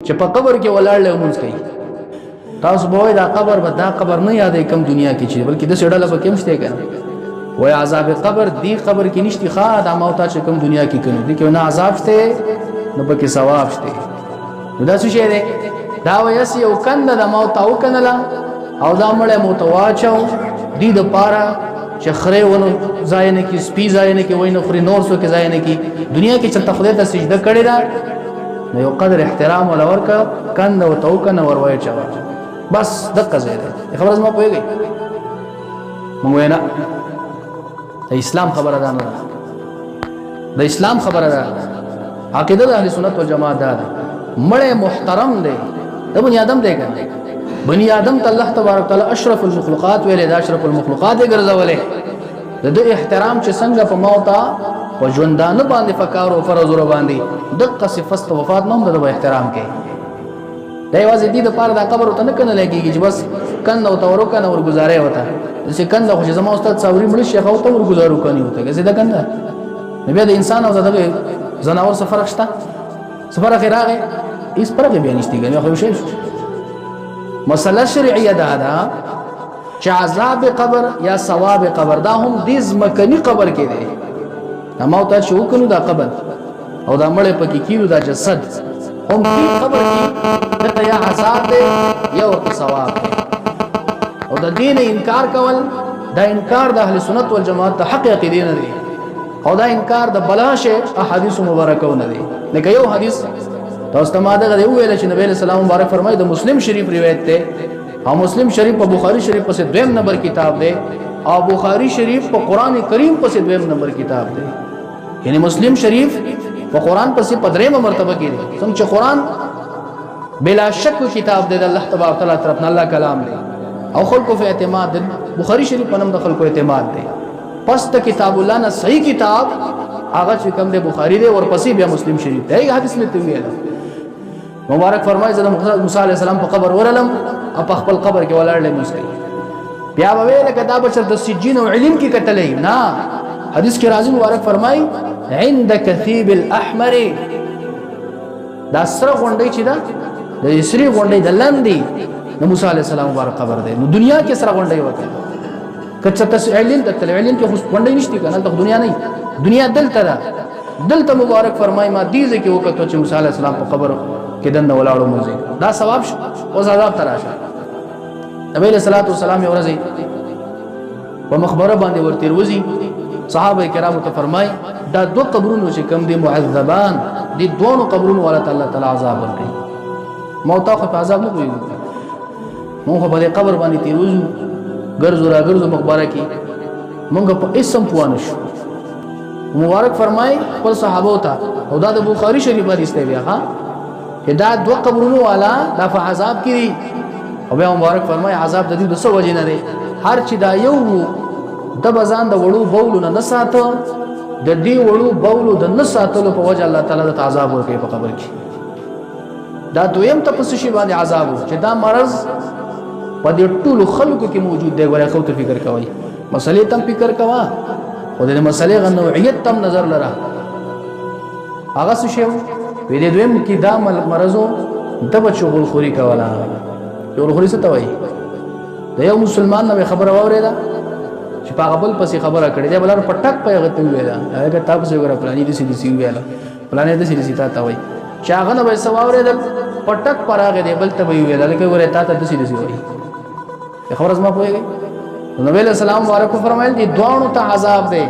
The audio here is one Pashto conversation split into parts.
چې په قبر کې ولاړ له مونږ کوي تاسو به دا قبر به دا قبر نه یادې کم دنیا کې چې بلکې د سړاله په کې مشته کنه وای عذاب قبر دی قبر کې نشتی خا د موت چې کم دنیا کې کنه دي کې نه عذاب شته نو پکې ثواب شته نو دا څه شی دی دا وایس یو کنده د موت او کنه او دا مړې موت واچو دی د پاره چې خره ونه ځای نه کې سپي ځای نه کې وای نه خوري نور سو کې ځای نه کې دنیا کې چې خدای ته سجده کړی دا نو یو قدر احترام ولا ورکا کنده او تو کنه ور وای چا بس دقه ځای دی خبره ما پوهیږي مونږ نه د اسلام خبره ده نه د اسلام خبره ده عقیده د اهل سنت والجماعت ده مړ محترم دی د بنی آدم دی کنه بنی آدم ته الله تبارک تعالی اشرف المخلوقات ویل دا اشرف المخلوقات ګرځولې د احترام چې څنګه په موتا په ژوندانه باندې فکر او فرض ور باندې دغه صفت وفات نوم د احترام کې دا یوازې دې د پاره د قبر ته نه کنه لګيږي چې بس کنه او تورو کنه ور گزارې وته چې کنده خو زما استاد څوري مړ شیخ او ته ور گزارو کني وته که زده کنده نبی د انسان او دغه زناور سفر شته سفر اخراغه اس پر کې بیان شتي غني خو شي مسله شرعیه ده چې عذاب قبر یا ثواب قبر دا هم د زمکني قبر کې دی نو ته شو کنو دا قبر او دا مړ پکې کیو دا جسد هم په قبر کې د یا عذاب دی یا ثواب دی او د دین انکار کول دا انکار د اهل سنت والجماعت د حق عقیده نه دی او دا انکار د بلاشه احادیث مبارکه نه دی لکه یو حدیث تاسو ته ماده غوښتل ویل چې نبی له سلام مبارک فرمایي د مسلم شریف روایت ته او مسلم شریف په بخاری شریف پسې دویم نمبر کتاب دی او بخاری شریف په قران کریم پسې دویم نمبر کتاب دی یعنی مسلم شریف په قران پسې په درېمه مرتبه کې دی څنګه چې قران بلا شک کتاب دی د الله تبارک تعالی طرف نه الله کلام دی او خلکو په اعتماد دی بخاری شریف په نوم د خلکو اعتماد دی پس ته کتاب الله نه صحیح کتاب هغه چې کوم دی بخاری دی ورپسې بیا مسلم شریف دی حدیث میں ته ویل مبارک فرمایي زه موسی عليه السلام په قبر ورلم او په خپل قبر کې ولاړل موسی بیا به ویل کدا بچر د سجین او علم کې کتلې نه حدیث کې راځي مبارک فرمایي عند كثيب الاحمر دا سره غونډي چې دا د سری غونډي د لاندې د موسی عليه السلام مبارک قبر دی نو دنیا کې سره غونډي وکړه کچته تسعیلین د تلعیلین کې خو غونډي نشته کنه د دنیا نه دنیا دلته ده دلته مبارک فرمایي ما دیزه کې وکړه چې موسی عليه السلام په قبر کې دنه ولاړو موږ دا ثواب او عذاب تراشه نبی له صلوات والسلام ورځي په مخبره باندې ورته وروزي صحابه کرامو ته فرمای دا دو قبرونو چې کم دي معذبان دي دوه قبرونو ولا تعالی عذاب ورکړي موت خو په عذاب نه کوي مونږ په قبر باندې تیروزو ګرځو را ګرځو مخبره کې مونږ په اسم پوانه شو مبارک فرمای خپل صحابه ته او دا د بخاری شریف حدیث دی بیا ها دا دو قبرونو والا دا په عذاب کې او بیا مبارک فرمای عذاب د دې د څه وجه نه دی هر چې دا یو د بزان د وړو بولو نه ساتو د دې وړو بولو د نه ساتلو په وجه الله تعالی د عذاب ورکړي په قبر کې دا دویم تاسو شی باندې عذاب چې دا مرض په دې ټولو خلکو کې موجود دی غواړي خو ته فکر کوي مسلې تم فکر کوا او د مسلې غو نوعیت تم نظر لره هغه څه شی وی دې دویم کې دا مرزو د بچو غول خوري کولا یو خوري څه توي د یو مسلمان نه خبره واورېدا چې په غبل پسې خبره کړې ده بلار پټک په غته ویلا هغه تاسو وګوره پلانې دې سې ویلا پلانې دې سې تا توي چې هغه نه وسه واورېدل پټک پراغه دی بل ته ویلا لکه ګوره تا ته دې سې وایي خبره زما پوهیږي نبی له سلام مبارک فرمایل دي دوانو ته عذاب دی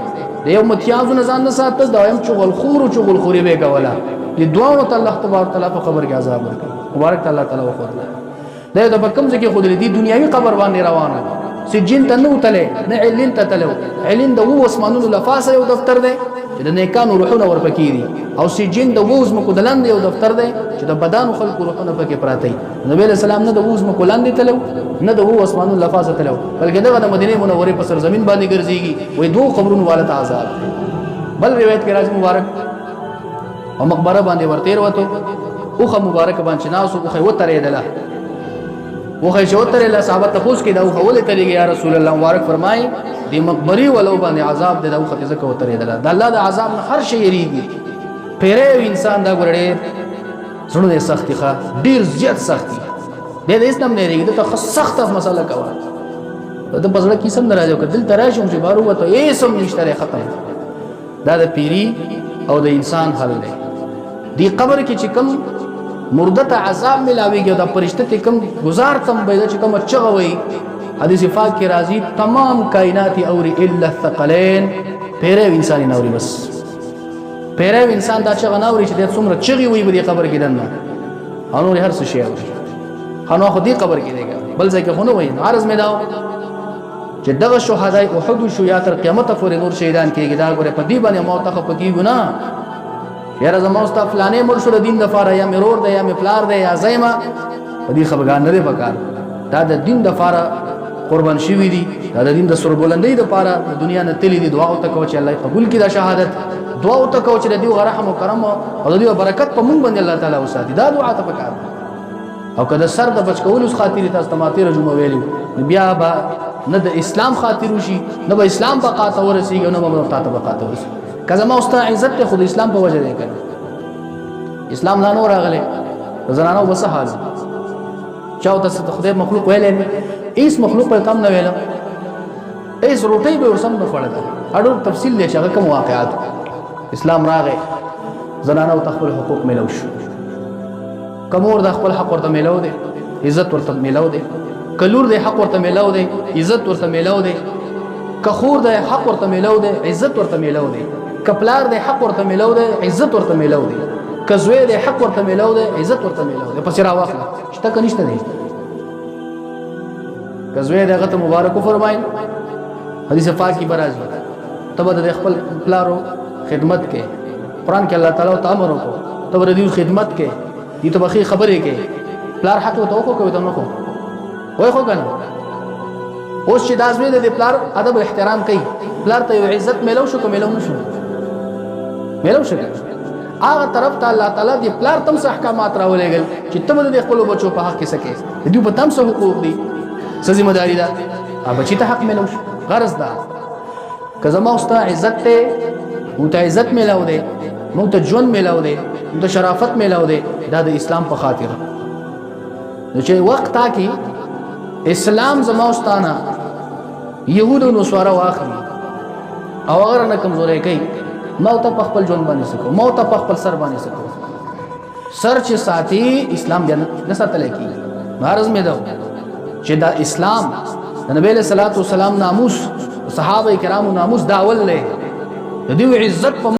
یو متیازو نه ځان نه ساتل دایم چغل خور او چغل خوري به کولا دي دوانو ته الله تبارک تعالی په قبر کې عذاب ورکړي مبارک تعالی تعالی وخت دا په کوم ځکه خود دې دنیوي قبر باندې روانه سجین ته نو تله نه علین ته تلو علین د وو اسمانونو لفاسه یو دفتر دی چې د نیکانو روحونه ورپکې دي او سجین د ووز مکدلند یو دفتر دی چې د بدن خلکو روحونه پکې پراته نبی له سلام نه د ووز مکدلند تلو نه د وو اسمانونو لفاسه تلو بلکې دغه د مدینه منوره په سر زمين باندې ګرځيږي وې دوه قبرونو والد عذاب بل روایت کې راځي مبارک او مقبره باندې ورته وته اوخه مبارک باندې ناسو اوخه وترې دله وخه شوتر له صحابه تفوس کې دا خوله تلګي یا رسول الله مبارک فرمای دی مقبري ولو باندې عذاب دی دا وخه ځکه وتر دی دا الله د عذاب نه هر شی یریږي پیره انسان دا ګړې زړه یې سختي ښه ډېر زیات سختي بیا د هېڅ نه هم نه هېرېږي دلته ښه سخته مسله کوه د په زړه کیسه هم نه راځي او که دلته راشم چې بهر ووته هېڅ هم نشته دی ختم دا د پیري او د انسان حل دی دې قبر کې چې کوم مرده ته عذاب ملاویږي او دا فرشته ته کوم گزار تم به چې کوم چغه وي حدیث پاک کې راځي تمام کائنات اوري الا الثقلين پیره انسان نه اوري بس پیره انسان دا چغه نه اوري چې د څومره چغي وي په قبر کې دنه او نور هر څه شي اوري خنو خو دې قبر کې دیګا بل ځای کې خو نه وي عرض مې داو چې دغه شهداي احد شو یا تر قیامت پورې نور شهیدان کېږي دا ګوره په دې باندې موت ته پکې ګنا یاره زما استا فلانه مر شو د دین د فاره یا مرور دی یا می پلار دی یا زایما په دې خبرګان نه دی پکار دا د دین د فاره قربان شوی دي دا د دین د سر بلندۍ د پاره د دنیا نه تللی دي دعا او تکو چې الله قبول کړي دا شهادت دعا او تکو چې د دې رحم او کرم او د دې برکت په مونږ باندې الله تعالی وساتي دا دعا ته پکار او کله سر د بچ کول اوس خاطر تاسو تماته رجوم ویلو بیا با نه د اسلام خاطر وشي نه به اسلام بقا ته ورسیږي نه به تاسو بقا ته ورسیږي کله ما استا عزت ته خود اسلام په وجه دی کړ اسلام لا نور راغله زنانو بس حال چاو تاسو ته خدای مخلوق ویلې ایس مخلوق په کم نه ویل ایس روټي به ورسم نه فړل اړو تفصیل دي چې کوم واقعات اسلام راغې زنانو تخپل حقوق ملو شو کمور د خپل حق ورته ملو دي عزت ورته ملو دي کلور د حق ورته ملو دي عزت ورته ملو دي کخور د حق ورته ملو دي عزت ورته ملو دي کپلار د حق ورته ملو دي عزت ورته ملو دي کزوی د حق ورته ملو دي عزت ورته ملو دي پس را واخله شته کنيشته دي کزوی دغه ته مبارک فرمایي حدیث پاک کی برازي تبه د خپل پلارو خدمت کې قران کې الله تعالی ته امر وکړو تبه د خدمت کې دي ته بخي خبرې کې پلار حق ته وکړو کوي ته نو کو وای خو کنه اوس چې داسمه د پلار ادب احترام کوي پلار ته عزت ملو شو کوم ملو نشو ملو شو هغه طرف ته الله تعالی دی پلار تم څه احکامات راولېګل چې تم د خپل بچو په حق کې سکے دوی په تم څه حقوق دي څه ذمہ داری ده بچی ته حق ملو شو غرض ده که زما استا عزت ته مو ته عزت ملو ده مو ته جون ملو ده مو ته شرافت ملو ده دا د اسلام په خاطر نو چې وخت تا کې اسلام زما استانا يهودو نو سواره واخلي او اگر نه کمزورې کوي موت په خپل ژوند باندې سکو موت په خپل سر باندې سکو سر چې ساتي اسلام بیا نه ساتل کی مارز مې دا چې دا اسلام د نبی له صلوات و سلام ناموس صحابه کرامو ناموس دا اول له د دې عزت